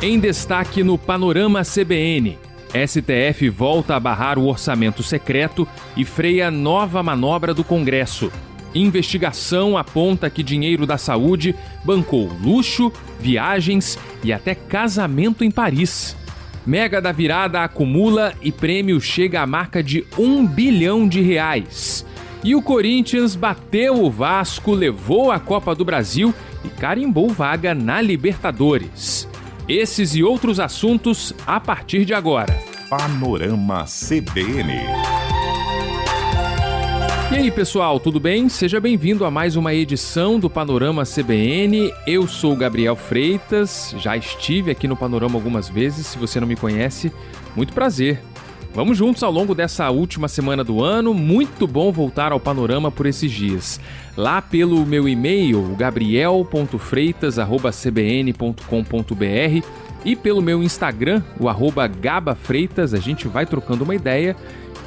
Em destaque no Panorama CBN, STF volta a barrar o orçamento secreto e freia nova manobra do Congresso. Investigação aponta que dinheiro da saúde bancou luxo, viagens e até casamento em Paris. Mega da Virada acumula e prêmio chega à marca de R$1 bilhão. E o Corinthians bateu o Vasco, levou a Copa do Brasil e carimbou vaga na Libertadores. Esses e outros assuntos a partir de agora. Panorama CBN. E aí, pessoal, tudo bem? Seja bem-vindo a mais uma edição do Panorama CBN. Eu sou o Gabriel Freitas, já estive aqui no Panorama algumas vezes. Se você não me conhece, muito prazer. Vamos juntos ao longo dessa última semana do ano. Muito bom voltar ao Panorama por esses dias. Lá pelo meu e-mail, gabriel.freitas@cbn.com.br, e pelo meu Instagram, o @gabafreitas, a gente vai trocando uma ideia.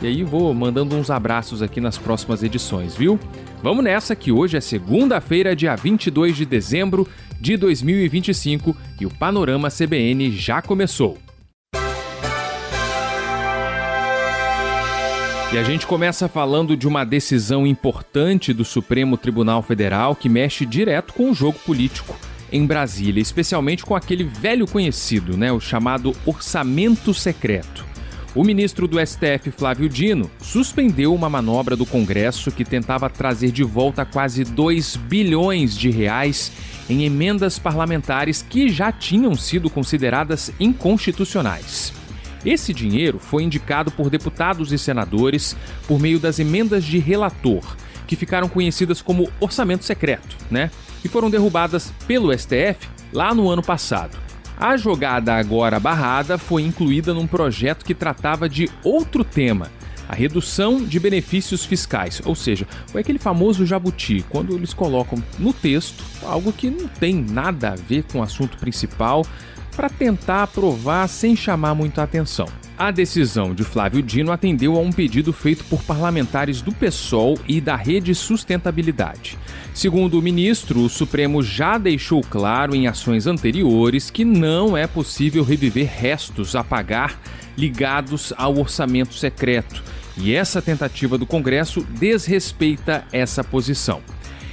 E aí vou mandando uns abraços aqui nas próximas edições, viu? Vamos nessa que hoje é segunda-feira, dia 22 de dezembro de 2025 e o Panorama CBN já começou. E a gente começa falando de uma decisão importante do Supremo Tribunal Federal que mexe direto com o jogo político em Brasília, especialmente com aquele velho conhecido, o chamado orçamento secreto. O ministro do STF, Flávio Dino, suspendeu uma manobra do Congresso que tentava trazer de volta quase R$2 bilhões em emendas parlamentares que já tinham sido consideradas inconstitucionais. Esse dinheiro foi indicado por deputados e senadores por meio das emendas de relator, que ficaram conhecidas como orçamento secreto, e foram derrubadas pelo STF lá no ano passado. A jogada agora barrada foi incluída num projeto que tratava de outro tema, a redução de benefícios fiscais, ou seja, foi aquele famoso jabuti, quando eles colocam no texto algo que não tem nada a ver com o assunto principal, para tentar aprovar sem chamar muita atenção. A decisão de Flávio Dino atendeu a um pedido feito por parlamentares do PSOL e da Rede Sustentabilidade. Segundo o ministro, o Supremo já deixou claro em ações anteriores que não é possível reviver restos a pagar ligados ao orçamento secreto, e essa tentativa do Congresso desrespeita essa posição.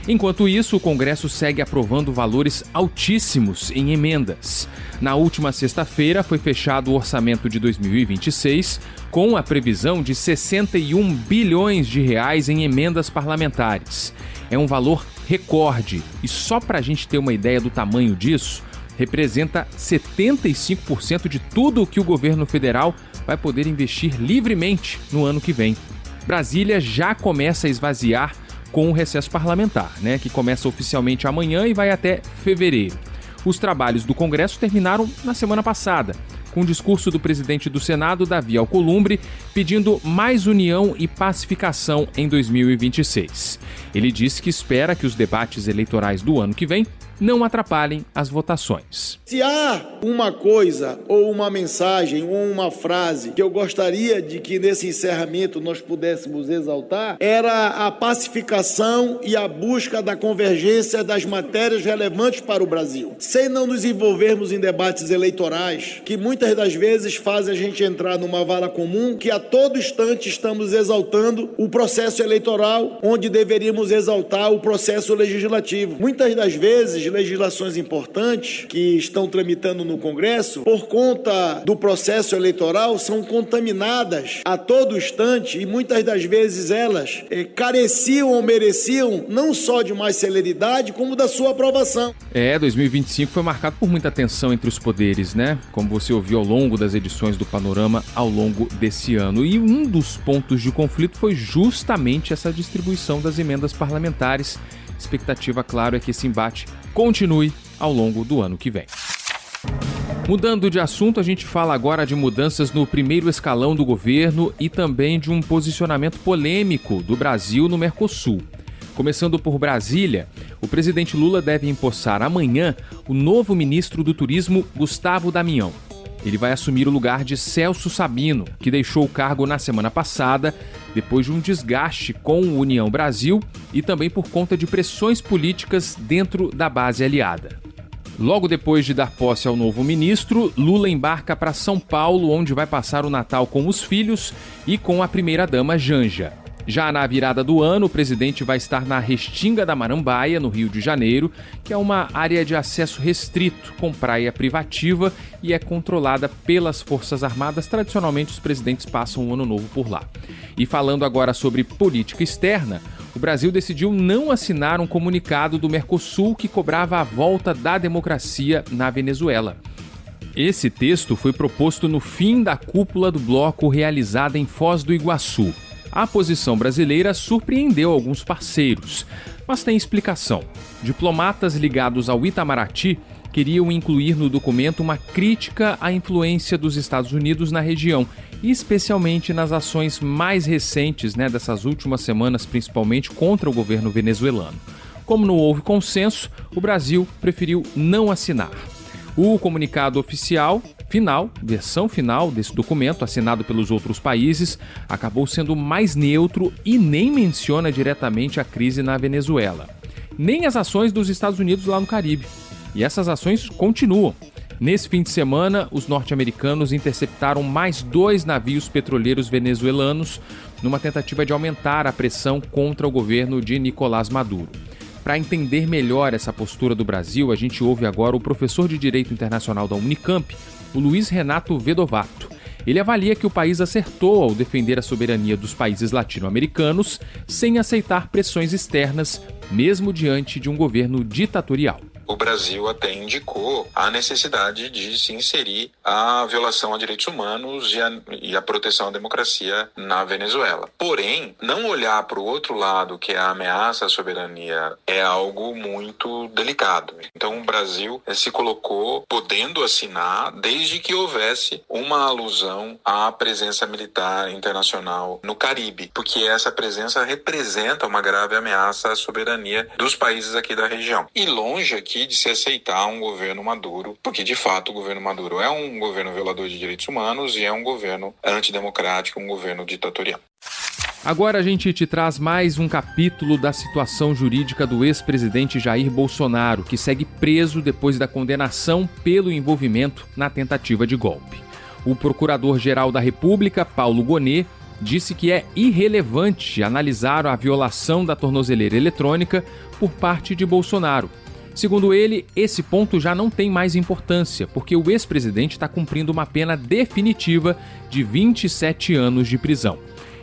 Enquanto isso, o Congresso segue aprovando valores altíssimos em emendas. Na última sexta-feira, foi fechado o orçamento de 2026, com a previsão de R$61 bilhões em emendas parlamentares. É um valor recorde, e só para a gente ter uma ideia do tamanho disso, representa 75% de tudo o que o governo federal vai poder investir livremente no ano que vem. Brasília já começa a esvaziar com o recesso parlamentar, que começa oficialmente amanhã e vai até fevereiro. Os trabalhos do Congresso terminaram na semana passada, com o discurso do presidente do Senado, Davi Alcolumbre, pedindo mais união e pacificação em 2026. Ele disse que espera que os debates eleitorais do ano que vem não atrapalhem as votações. Se há uma coisa, ou uma mensagem, ou uma frase que eu gostaria de que nesse encerramento nós pudéssemos exaltar, era a pacificação e a busca da convergência das matérias relevantes para o Brasil. Sem não nos envolvermos em debates eleitorais, que muitas das vezes fazem a gente entrar numa vala comum, que a todo instante estamos exaltando o processo eleitoral, onde deveríamos exaltar o processo legislativo. Muitas das vezes, legislações importantes que estão tramitando no Congresso, por conta do processo eleitoral, são contaminadas a todo instante e muitas das vezes elas careciam ou mereciam não só de mais celeridade, como da sua aprovação. 2025 foi marcado por muita tensão entre os poderes, como você ouviu ao longo das edições do Panorama ao longo desse ano. E um dos pontos de conflito foi justamente essa distribuição das emendas parlamentares. Expectativa, claro, é que esse embate continue ao longo do ano que vem. Mudando de assunto, a gente fala agora de mudanças no primeiro escalão do governo e também de um posicionamento polêmico do Brasil no Mercosul. Começando por Brasília, o presidente Lula deve empossar amanhã o novo ministro do Turismo, Gustavo Damião. Ele vai assumir o lugar de Celso Sabino, que deixou o cargo na semana passada, depois de um desgaste com o União Brasil e também por conta de pressões políticas dentro da base aliada. Logo depois de dar posse ao novo ministro, Lula embarca para São Paulo, onde vai passar o Natal com os filhos e com a primeira-dama Janja. Já na virada do ano, o presidente vai estar na Restinga da Marambaia, no Rio de Janeiro, que é uma área de acesso restrito, com praia privativa e é controlada pelas Forças Armadas. Tradicionalmente, os presidentes passam o ano novo por lá. E falando agora sobre política externa, o Brasil decidiu não assinar um comunicado do Mercosul que cobrava a volta da democracia na Venezuela. Esse texto foi proposto no fim da cúpula do bloco realizada em Foz do Iguaçu. A posição brasileira surpreendeu alguns parceiros, mas tem explicação. Diplomatas ligados ao Itamaraty queriam incluir no documento uma crítica à influência dos Estados Unidos na região, especialmente nas ações mais recentes, dessas últimas semanas, principalmente contra o governo venezuelano. Como não houve consenso, o Brasil preferiu não assinar. O comunicado oficial, versão final desse documento, assinado pelos outros países, acabou sendo mais neutro e nem menciona diretamente a crise na Venezuela, nem as ações dos Estados Unidos lá no Caribe. E essas ações continuam. Nesse fim de semana, os norte-americanos interceptaram mais 2 navios petroleiros venezuelanos numa tentativa de aumentar a pressão contra o governo de Nicolás Maduro. Para entender melhor essa postura do Brasil, a gente ouve agora o professor de Direito Internacional da Unicamp, o Luiz Renato Vedovato. Ele avalia que o país acertou ao defender a soberania dos países latino-americanos sem aceitar pressões externas, mesmo diante de um governo ditatorial. O Brasil até indicou a necessidade de se inserir a violação a direitos humanos e a proteção à democracia na Venezuela. Porém, não olhar para o outro lado, que é a ameaça à soberania, é algo muito delicado. Então, o Brasil se colocou podendo assinar desde que houvesse uma alusão à presença militar internacional no Caribe, porque essa presença representa uma grave ameaça à soberania dos países aqui da região. E longe aqui de se aceitar um governo Maduro, porque de fato o governo Maduro é um governo violador de direitos humanos e é um governo antidemocrático, um governo ditatorial. Agora a gente te traz mais um capítulo da situação jurídica do ex-presidente Jair Bolsonaro, que segue preso depois da condenação pelo envolvimento na tentativa de golpe. O procurador-geral da República, Paulo Gonet, disse que é irrelevante analisar a violação da tornozeleira eletrônica por parte de Bolsonaro. Segundo ele, esse ponto já não tem mais importância, porque o ex-presidente está cumprindo uma pena definitiva de 27 anos de prisão.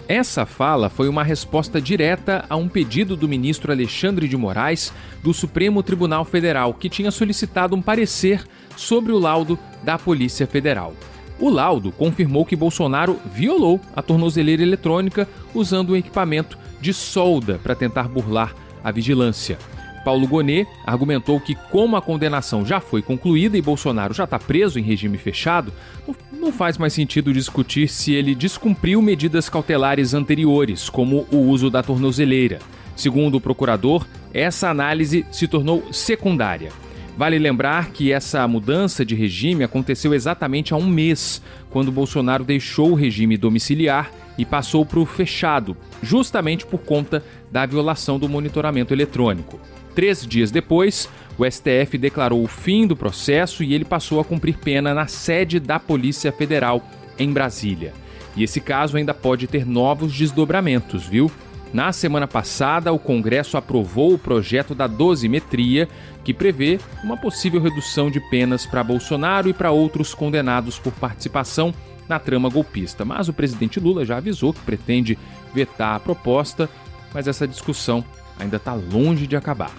Essa fala foi uma resposta direta a um pedido do ministro Alexandre de Moraes do Supremo Tribunal Federal, que tinha solicitado um parecer sobre o laudo da Polícia Federal. O laudo confirmou que Bolsonaro violou a tornozeleira eletrônica usando um equipamento de solda para tentar burlar a vigilância. Paulo Gonet argumentou que, como a condenação já foi concluída e Bolsonaro já está preso em regime fechado, não faz mais sentido discutir se ele descumpriu medidas cautelares anteriores, como o uso da tornozeleira. Segundo o procurador, essa análise se tornou secundária. Vale lembrar que essa mudança de regime aconteceu exatamente há um mês, quando Bolsonaro deixou o regime domiciliar e passou para o fechado, justamente por conta da violação do monitoramento eletrônico. 3 dias depois, o STF declarou o fim do processo e ele passou a cumprir pena na sede da Polícia Federal, em Brasília. E esse caso ainda pode ter novos desdobramentos, viu? Na semana passada, o Congresso aprovou o projeto da dosimetria, que prevê uma possível redução de penas para Bolsonaro e para outros condenados por participação na trama golpista. Mas o presidente Lula já avisou que pretende vetar a proposta, mas essa discussão ainda está longe de acabar.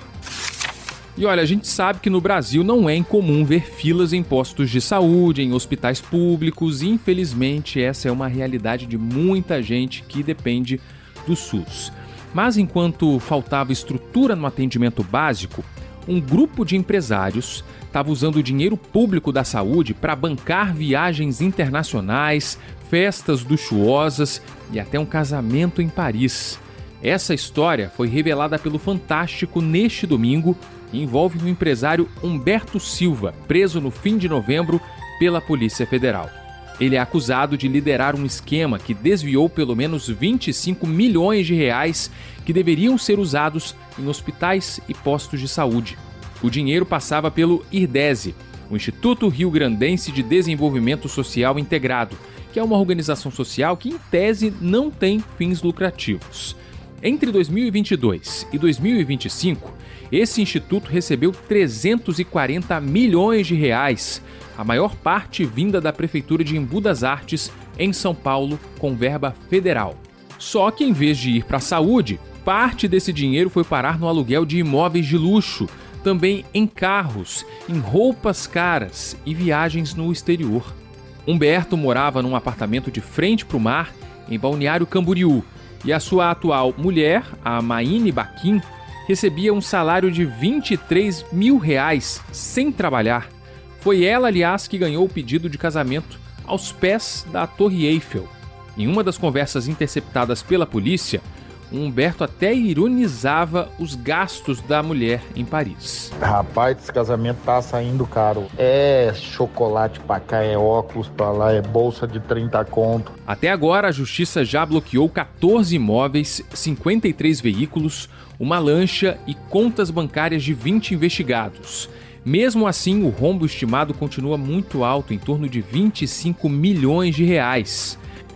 E olha, a gente sabe que no Brasil não é incomum ver filas em postos de saúde, em hospitais públicos, e infelizmente essa é uma realidade de muita gente que depende do SUS. Mas enquanto faltava estrutura no atendimento básico, um grupo de empresários estava usando o dinheiro público da saúde para bancar viagens internacionais, festas luxuosas e até um casamento em Paris. Essa história foi revelada pelo Fantástico neste domingo e envolve o empresário Humberto Silva, preso no fim de novembro pela Polícia Federal. Ele é acusado de liderar um esquema que desviou pelo menos 25 milhões de reais que deveriam ser usados em hospitais e postos de saúde. O dinheiro passava pelo IRDESE, o Instituto Rio-Grandense de Desenvolvimento Social Integrado, que é uma organização social que, em tese, não tem fins lucrativos. Entre 2022 e 2025, esse instituto recebeu 340 milhões de reais, a maior parte vinda da Prefeitura de Embu das Artes, em São Paulo, com verba federal. Só que, em vez de ir para a saúde, parte desse dinheiro foi parar no aluguel de imóveis de luxo, também em carros, em roupas caras e viagens no exterior. Humberto morava num apartamento de frente para o mar, em Balneário Camboriú, e a sua atual mulher, a Maine Baquim, recebia um salário de R$23 mil sem trabalhar. Foi ela, aliás, que ganhou o pedido de casamento aos pés da Torre Eiffel. Em uma das conversas interceptadas pela polícia, Humberto até ironizava os gastos da mulher em Paris. Rapaz, esse casamento tá saindo caro. É chocolate pra cá, é óculos pra lá, é bolsa de 30 conto. Até agora, a justiça já bloqueou 14 imóveis, 53 veículos, uma lancha e contas bancárias de 20 investigados. Mesmo assim, o rombo estimado continua muito alto, em torno de R$25 milhões.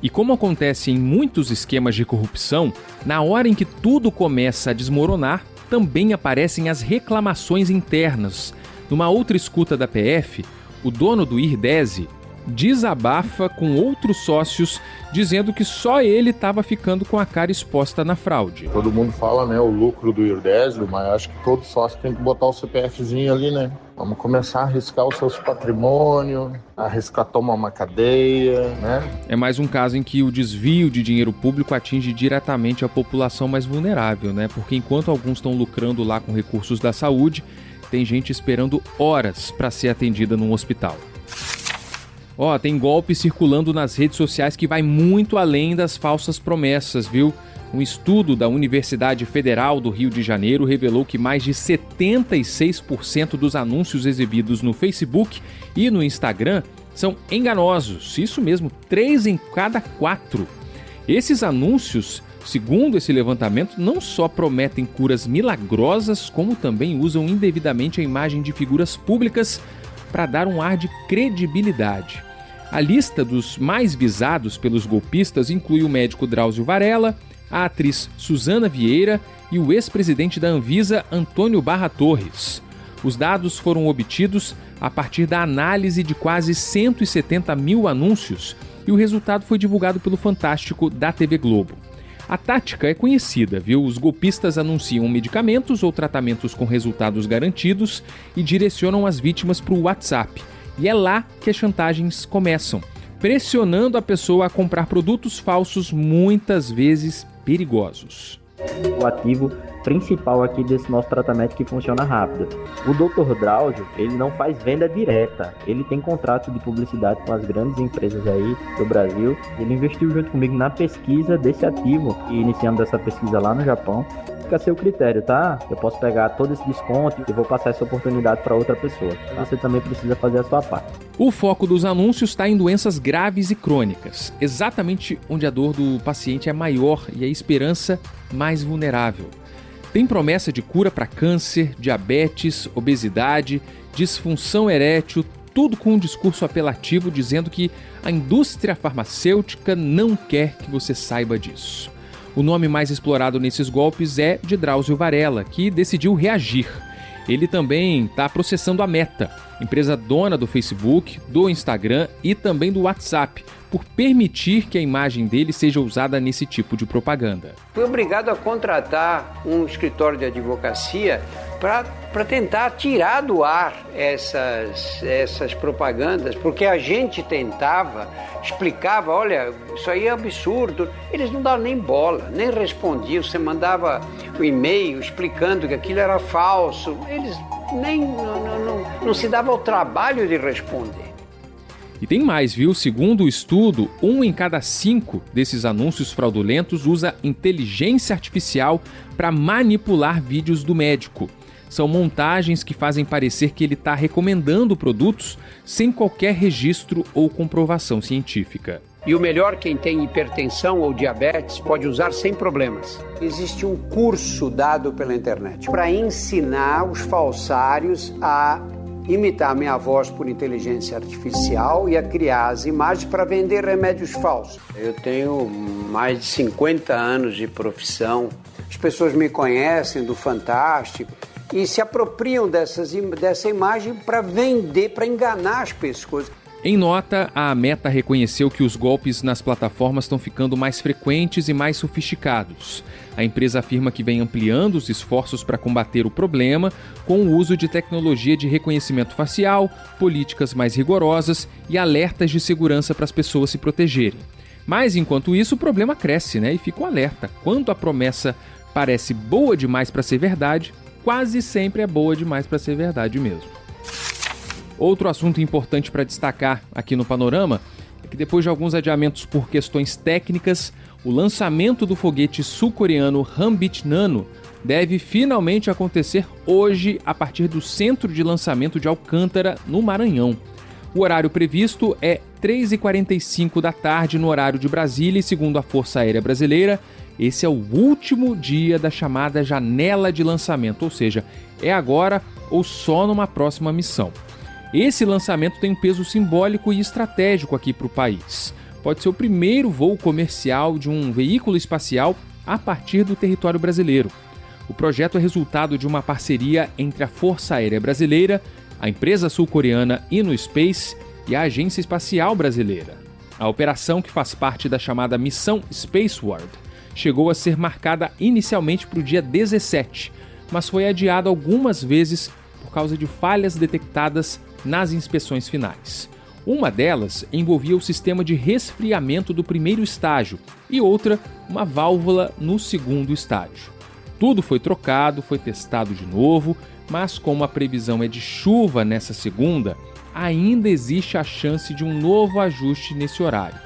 E como acontece em muitos esquemas de corrupção, na hora em que tudo começa a desmoronar, também aparecem as reclamações internas. Numa outra escuta da PF, o dono do IRDESE desabafa com outros sócios, dizendo que só ele estava ficando com a cara exposta na fraude. Todo mundo fala, né, o lucro do IRDESE, mas acho que todo sócio tem que botar o CPFzinho ali, né? Vamos começar a arriscar os seus patrimônios, arriscar tomar uma cadeia, né? É mais um caso em que o desvio de dinheiro público atinge diretamente a população mais vulnerável, né? Porque enquanto alguns estão lucrando lá com recursos da saúde, tem gente esperando horas para ser atendida num hospital. Tem golpe circulando nas redes sociais que vai muito além das falsas promessas, viu? Um estudo da Universidade Federal do Rio de Janeiro revelou que mais de 76% dos anúncios exibidos no Facebook e no Instagram são enganosos. Isso mesmo, 3 em cada 4. Esses anúncios, segundo esse levantamento, não só prometem curas milagrosas, como também usam indevidamente a imagem de figuras públicas para dar um ar de credibilidade. A lista dos mais visados pelos golpistas inclui o médico Drauzio Varella, a atriz Suzana Vieira e o ex-presidente da Anvisa, Antônio Barra Torres. Os dados foram obtidos a partir da análise de quase 170 mil anúncios e o resultado foi divulgado pelo Fantástico da TV Globo. A tática é conhecida, viu? Os golpistas anunciam medicamentos ou tratamentos com resultados garantidos e direcionam as vítimas para o WhatsApp. E é lá que as chantagens começam, pressionando a pessoa a comprar produtos falsos, muitas vezes perigosos. O ativo principal aqui desse nosso tratamento que funciona rápido. O Dr. Drauzio, ele não faz venda direta, ele tem contrato de publicidade com as grandes empresas aí do Brasil. Ele investiu junto comigo na pesquisa desse ativo e iniciamos essa pesquisa lá no Japão. Fica a seu critério, tá? Eu posso pegar todo esse desconto e vou passar essa oportunidade para outra pessoa. Você também precisa fazer a sua parte. O foco dos anúncios está em doenças graves e crônicas, exatamente onde a dor do paciente é maior e a esperança mais vulnerável. Tem promessa de cura para câncer, diabetes, obesidade, disfunção erétil, tudo com um discurso apelativo dizendo que a indústria farmacêutica não quer que você saiba disso. O nome mais explorado nesses golpes é de Drauzio Varella, que decidiu reagir. Ele também está processando a Meta, empresa dona do Facebook, do Instagram e também do WhatsApp, por permitir que a imagem dele seja usada nesse tipo de propaganda. Fui obrigado a contratar um escritório de advocacia para tentar tirar do ar essas propagandas, porque a gente tentava, explicava, olha, isso aí é absurdo. Eles não davam nem bola, nem respondiam. Você mandava um e-mail explicando que aquilo era falso. Eles nem não se davam o trabalho de responder. E tem mais, viu? Segundo o estudo, 1 em cada 5 desses anúncios fraudulentos usa inteligência artificial para manipular vídeos do médico. São montagens que fazem parecer que ele está recomendando produtos sem qualquer registro ou comprovação científica. E o melhor, quem tem hipertensão ou diabetes pode usar sem problemas. Existe um curso dado pela internet para ensinar os falsários a imitar minha voz por inteligência artificial e a criar as imagens para vender remédios falsos. Eu tenho mais de 50 anos de profissão. As pessoas me conhecem do Fantástico e se apropriam dessa imagem para vender, para enganar as pessoas. Em nota, a Meta reconheceu que os golpes nas plataformas estão ficando mais frequentes e mais sofisticados. A empresa afirma que vem ampliando os esforços para combater o problema com o uso de tecnologia de reconhecimento facial, políticas mais rigorosas e alertas de segurança para as pessoas se protegerem. Mas, enquanto isso, o problema cresce, e fica um alerta. Quando a promessa parece boa demais para ser verdade, quase sempre é boa demais para ser verdade mesmo. Outro assunto importante para destacar aqui no Panorama é que depois de alguns adiamentos por questões técnicas, o lançamento do foguete sul-coreano Hanbit Nano deve finalmente acontecer hoje a partir do centro de lançamento de Alcântara, no Maranhão. O horário previsto é 3h45 da tarde no horário de Brasília e, segundo a Força Aérea Brasileira, esse é o último dia da chamada janela de lançamento, ou seja, é agora ou só numa próxima missão. Esse lançamento tem um peso simbólico e estratégico aqui para o país. Pode ser o primeiro voo comercial de um veículo espacial a partir do território brasileiro. O projeto é resultado de uma parceria entre a Força Aérea Brasileira, a empresa sul-coreana InnoSpace e a Agência Espacial Brasileira. A operação, que faz parte da chamada Missão Spaceward, chegou a ser marcada inicialmente para o dia 17, mas foi adiada algumas vezes por causa de falhas detectadas nas inspeções finais. Uma delas envolvia o sistema de resfriamento do primeiro estágio e outra, uma válvula no segundo estágio. Tudo foi trocado, foi testado de novo, mas como a previsão é de chuva nessa segunda, ainda existe a chance de um novo ajuste nesse horário.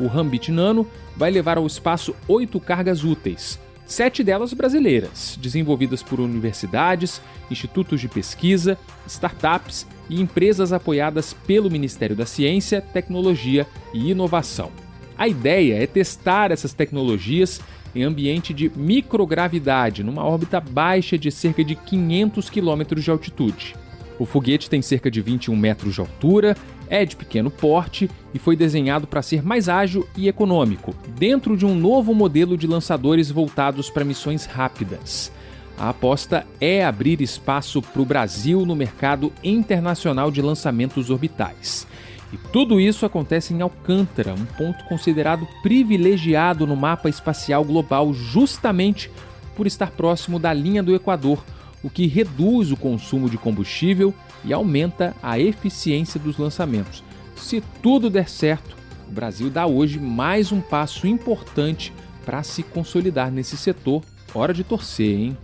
O Hanbit Nano vai levar ao espaço 8 cargas úteis, 7 delas brasileiras, desenvolvidas por universidades, institutos de pesquisa, startups e empresas apoiadas pelo Ministério da Ciência, Tecnologia e Inovação. A ideia é testar essas tecnologias em ambiente de microgravidade, numa órbita baixa de cerca de 500 km de altitude. O foguete tem cerca de 21 metros de altura, é de pequeno porte e foi desenhado para ser mais ágil e econômico, dentro de um novo modelo de lançadores voltados para missões rápidas. A aposta é abrir espaço para o Brasil no mercado internacional de lançamentos orbitais. E tudo isso acontece em Alcântara, um ponto considerado privilegiado no mapa espacial global justamente por estar próximo da linha do Equador, o que reduz o consumo de combustível e aumenta a eficiência dos lançamentos. Se tudo der certo, o Brasil dá hoje mais um passo importante para se consolidar nesse setor. Hora de torcer, hein?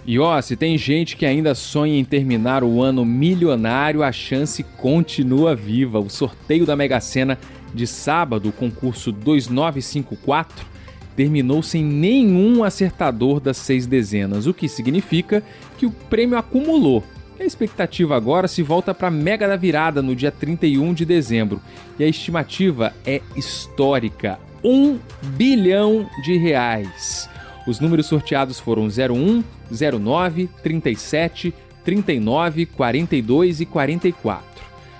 E se tem gente que ainda sonha em terminar o ano milionário, a chance continua viva. O sorteio da Mega Sena de sábado, o concurso 2954, terminou sem nenhum acertador das 6 dezenas, o que significa que o prêmio acumulou. A expectativa agora se volta para a Mega da Virada no dia 31 de dezembro. E a estimativa é histórica, R$1 bilhão. Os números sorteados foram 01, 09, 37, 39, 42 e 44.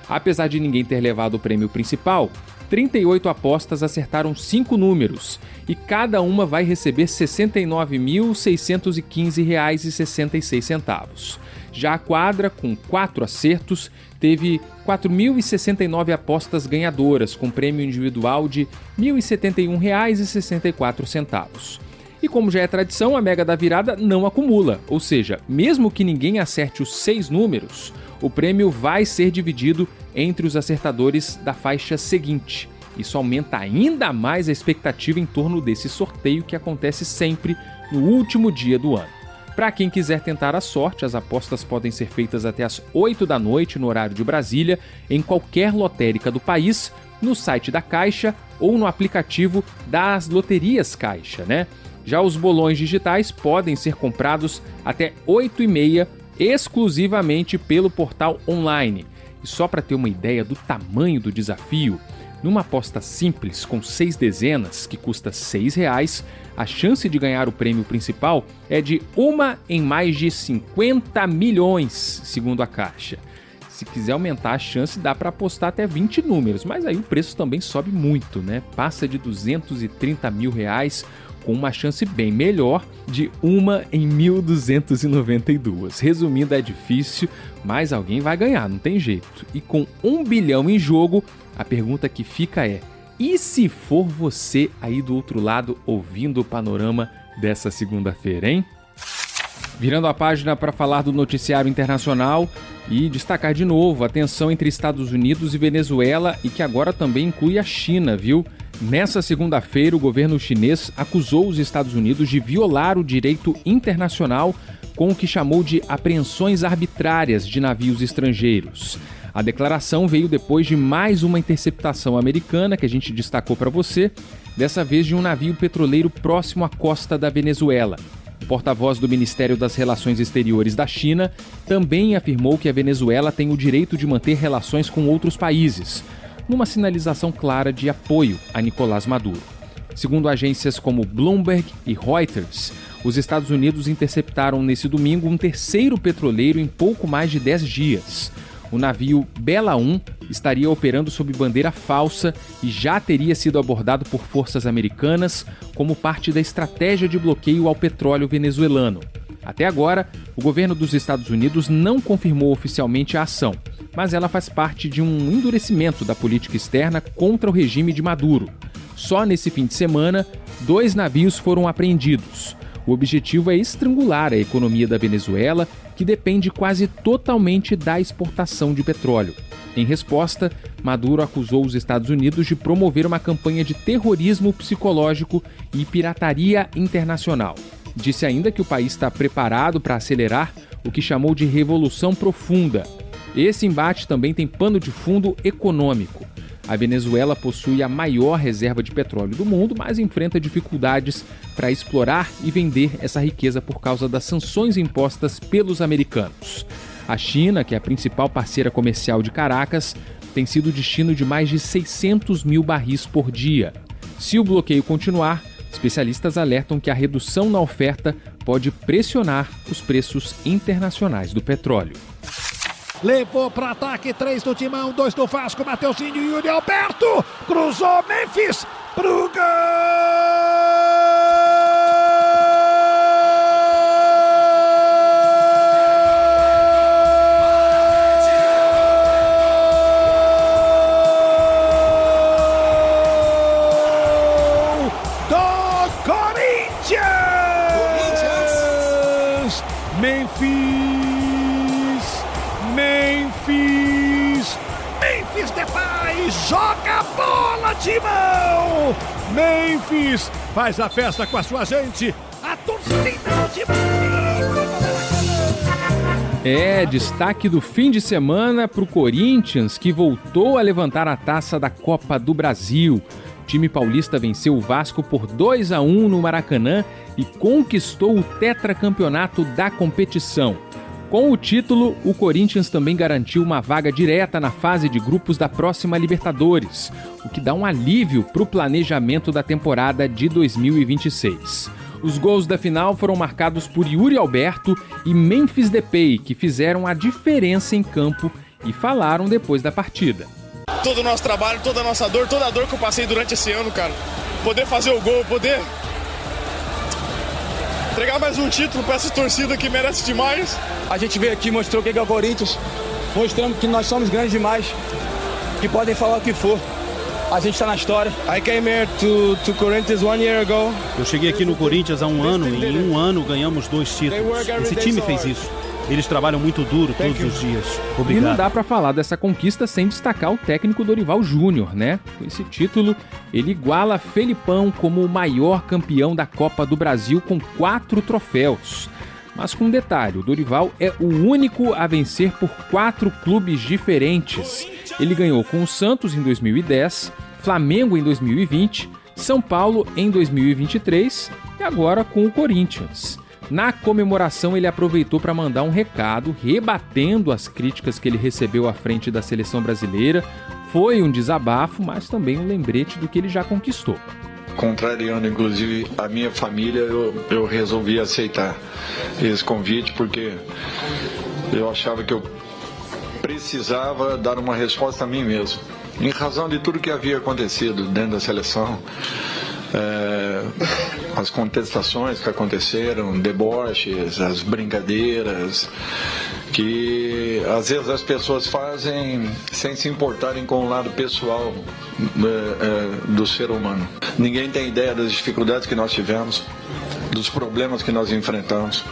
Apesar de ninguém ter levado o prêmio principal, 38 apostas acertaram 5 números e cada uma vai receber R$ 69.615,66. Já a quadra, com 4 acertos, teve 4.069 apostas ganhadoras, com prêmio individual de R$ 1.071,64. E como já é tradição, a Mega da Virada não acumula, ou seja, mesmo que ninguém acerte os 6 números, o prêmio vai ser dividido entre os acertadores da faixa seguinte. Isso aumenta ainda mais a expectativa em torno desse sorteio que acontece sempre no último dia do ano. Para quem quiser tentar a sorte, as apostas podem ser feitas até às 8 da noite no horário de Brasília, em qualquer lotérica do país, no site da Caixa ou no aplicativo das Loterias Caixa, Já os bolões digitais podem ser comprados até 8h30, exclusivamente pelo portal online. E só para ter uma ideia do tamanho do desafio, Numa aposta simples, com 6 dezenas, que custa R$6, a chance de ganhar o prêmio principal é de 1 em mais de 50 milhões, segundo a Caixa. Se quiser aumentar a chance, dá para apostar até 20 números, mas aí o preço também sobe muito, né? Passa de R$230 mil, com uma chance bem melhor de 1 em 1.292. Resumindo, é difícil, mas alguém vai ganhar, não tem jeito. E com 1 bilhão em jogo, a pergunta que fica é: e se for você aí do outro lado ouvindo o panorama dessa segunda-feira, hein? Virando a página para falar do noticiário internacional e destacar de novo a tensão entre Estados Unidos e Venezuela, e que agora também inclui a China, viu? Nessa segunda-feira, o governo chinês acusou os Estados Unidos de violar o direito internacional com o que chamou de apreensões arbitrárias de navios estrangeiros. A declaração veio depois de mais uma interceptação americana que a gente destacou para você, dessa vez de um navio petroleiro próximo à costa da Venezuela. O porta-voz do Ministério das Relações Exteriores da China também afirmou que a Venezuela tem o direito de manter relações com outros países, numa sinalização clara de apoio a Nicolás Maduro. Segundo agências como Bloomberg e Reuters, os Estados Unidos interceptaram nesse domingo um terceiro petroleiro em pouco mais de 10 dias. O navio Bela 1 estaria operando sob bandeira falsa e já teria sido abordado por forças americanas como parte da estratégia de bloqueio ao petróleo venezuelano. Até agora, o governo dos Estados Unidos não confirmou oficialmente a ação, mas ela faz parte de um endurecimento da política externa contra o regime de Maduro. Só nesse fim de semana, 2 navios foram apreendidos. O objetivo é estrangular a economia da Venezuela, que depende quase totalmente da exportação de petróleo. Em resposta, Maduro acusou os Estados Unidos de promover uma campanha de terrorismo psicológico e pirataria internacional. Disse ainda que o país está preparado para acelerar o que chamou de revolução profunda. Esse embate também tem pano de fundo econômico. A Venezuela possui a maior reserva de petróleo do mundo, mas enfrenta dificuldades para explorar e vender essa riqueza por causa das sanções impostas pelos americanos. A China, que é a principal parceira comercial de Caracas, tem sido destino de mais de 600 mil barris por dia. Se o bloqueio continuar, especialistas alertam que a redução na oferta pode pressionar os preços internacionais do petróleo. Levou para ataque, 3 do Timão, 2 do Vasco, Mateuzinho e Yuri Alberto. Cruzou Memphis pro gol! Do Corinthians! Memphis Depay joga a bola, Timão! Memphis faz a festa com a sua gente, a torcida do Timão! Destaque do fim de semana para o Corinthians, que voltou a levantar a taça da Copa do Brasil. O time paulista venceu o Vasco por 2-1 no Maracanã e conquistou o tetracampeonato da competição. Com o título, o Corinthians também garantiu uma vaga direta na fase de grupos da próxima Libertadores, o que dá um alívio para o planejamento da temporada de 2026. Os gols da final foram marcados por Yuri Alberto e Memphis Depay, que fizeram a diferença em campo e falaram depois da partida. Todo o nosso trabalho, toda a nossa dor, toda a dor que eu passei durante esse ano, cara. Poder fazer o gol, poder entregar mais um título para essa torcida que merece demais. A gente veio aqui, mostrou o que é o Corinthians, mostramos que nós somos grandes demais, que podem falar o que for. A gente está na história. I came here to Corinthians 1 year ago. Eu cheguei aqui no Corinthians há um ano e em um ano ganhamos 2 títulos. Esse time fez isso. Eles trabalham muito duro todos os dias. Obrigado. E não dá para falar dessa conquista sem destacar o técnico Dorival Júnior, né? Com esse título, ele iguala Felipão como o maior campeão da Copa do Brasil com 4 troféus. Mas com um detalhe, o Dorival é o único a vencer por 4 clubes diferentes. Ele ganhou com o Santos em 2010, Flamengo em 2020, São Paulo em 2023 e agora com o Corinthians. Na comemoração, ele aproveitou para mandar um recado, rebatendo as críticas que ele recebeu à frente da seleção brasileira. Foi um desabafo, mas também um lembrete do que ele já conquistou. Contrariando, inclusive, a minha família, eu resolvi aceitar esse convite, porque eu achava que eu precisava dar uma resposta a mim mesmo, em razão de tudo que havia acontecido dentro da seleção, as contestações que aconteceram, deboches, as brincadeiras, que às vezes as pessoas fazem sem se importarem com o lado pessoal do ser humano. Ninguém tem ideia das dificuldades que nós tivemos, dos problemas que nós enfrentamos.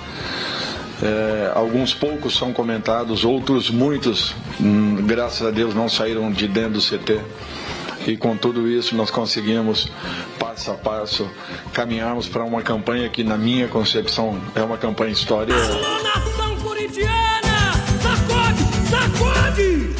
Alguns poucos são comentados, outros muitos, graças a Deus, não saíram de dentro do CT. E com tudo isso nós conseguimos, passo a passo, caminharmos para uma campanha que, na minha concepção, é uma campanha histórica. Alô, nação corintiana! Sacode! Sacode!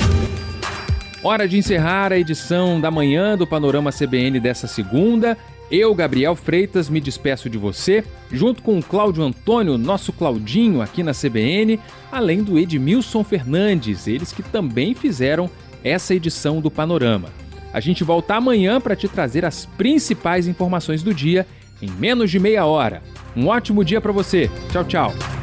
Hora de encerrar a edição da manhã do Panorama CBN dessa segunda. Eu, Gabriel Freitas, me despeço de você, junto com o Cláudio Antônio, nosso Claudinho aqui na CBN, além do Edmilson Fernandes, eles que também fizeram essa edição do Panorama. A gente volta amanhã para te trazer as principais informações do dia em menos de meia hora. Um ótimo dia para você. Tchau, tchau.